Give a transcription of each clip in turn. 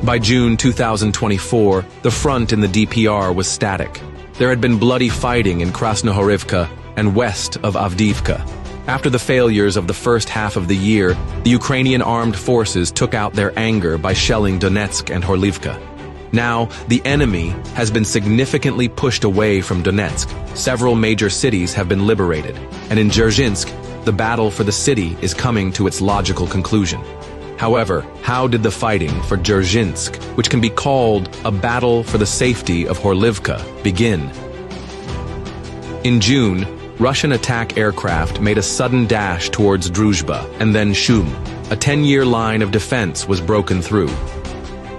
By June 2024, the front in the DPR was static. There had been bloody fighting in Krasnohorivka and west of Avdiivka. After the failures of the first half of the year, the Ukrainian armed forces took out their anger by shelling Donetsk and Horlivka. Now, the enemy has been significantly pushed away from Donetsk. Several major cities have been liberated, and in Dzerzhinsk, the battle for the city is coming to its logical conclusion. However, how did the fighting for Dzerzhinsk, which can be called a battle for the safety of Horlivka, begin? In June, Russian attack aircraft made a sudden dash towards Druzhba and then Shum. A 10-year line of defense was broken through.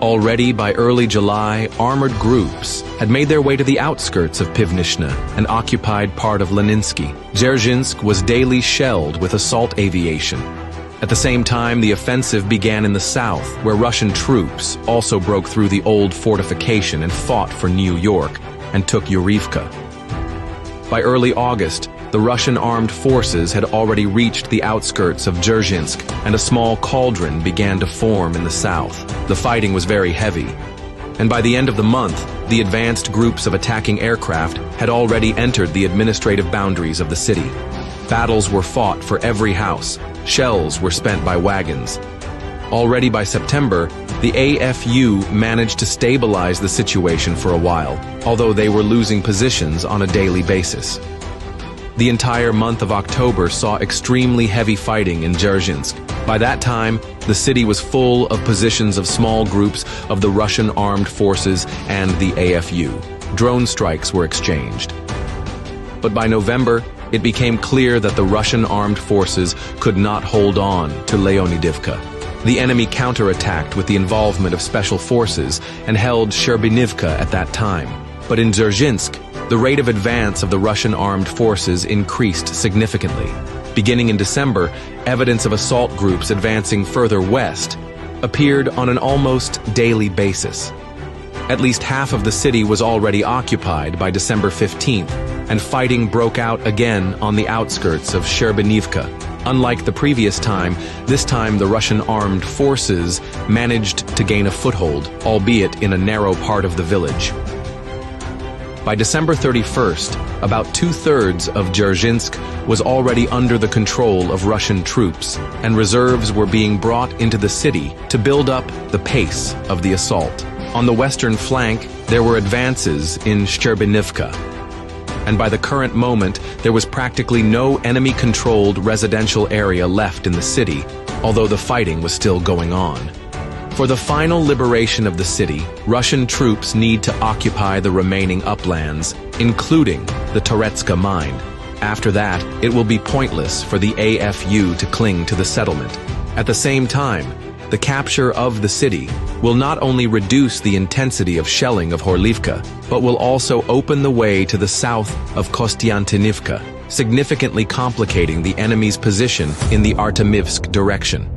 Already by early July, armored groups had made their way to the outskirts of Pivnishna and occupied part of Leninsky. Dzerzhinsk was daily shelled with assault aviation. At the same time, the offensive began in the south, where Russian troops also broke through the old fortification and fought for New York and took Yurivka. By early August, the Russian armed forces had already reached the outskirts of Dzerzhinsk, and a small cauldron began to form in the south. The fighting was very heavy, and by the end of the month, the advanced groups of attacking aircraft had already entered the administrative boundaries of the city. Battles were fought for every house. Shells were spent by wagons. Already by September, the AFU managed to stabilize the situation for a while, although they were losing positions on a daily basis. The entire month of October saw extremely heavy fighting in Dzerzhinsk. By that time, the city was full of positions of small groups of the Russian armed forces and the AFU. Drone strikes were exchanged. But by November, it became clear that the Russian armed forces could not hold on to Leonidivka. The enemy counterattacked with the involvement of special forces and held Sherbinivka at that time. But in Dzerzhinsk, the rate of advance of the Russian armed forces increased significantly. Beginning in December, evidence of assault groups advancing further west appeared on an almost daily basis. At least half of the city was already occupied by December 15th, and fighting broke out again on the outskirts of Sherbinivka. Unlike the previous time, this time the Russian armed forces managed to gain a foothold, albeit in a narrow part of the village. By December 31st, about two-thirds of Dzerzhinsk was already under the control of Russian troops, and reserves were being brought into the city to build up the pace of the assault. On the western flank, there were advances in Sherbinivka, and by the current moment, there was practically no enemy-controlled residential area left in the city, although the fighting was still going on. For the final liberation of the city, Russian troops need to occupy the remaining uplands, including the Toretska mine. After that, it will be pointless for the AFU to cling to the settlement. At the same time, the capture of the city will not only reduce the intensity of shelling of Horlivka, but will also open the way to the south of Kostiantynivka, significantly complicating the enemy's position in the Artemivsk direction.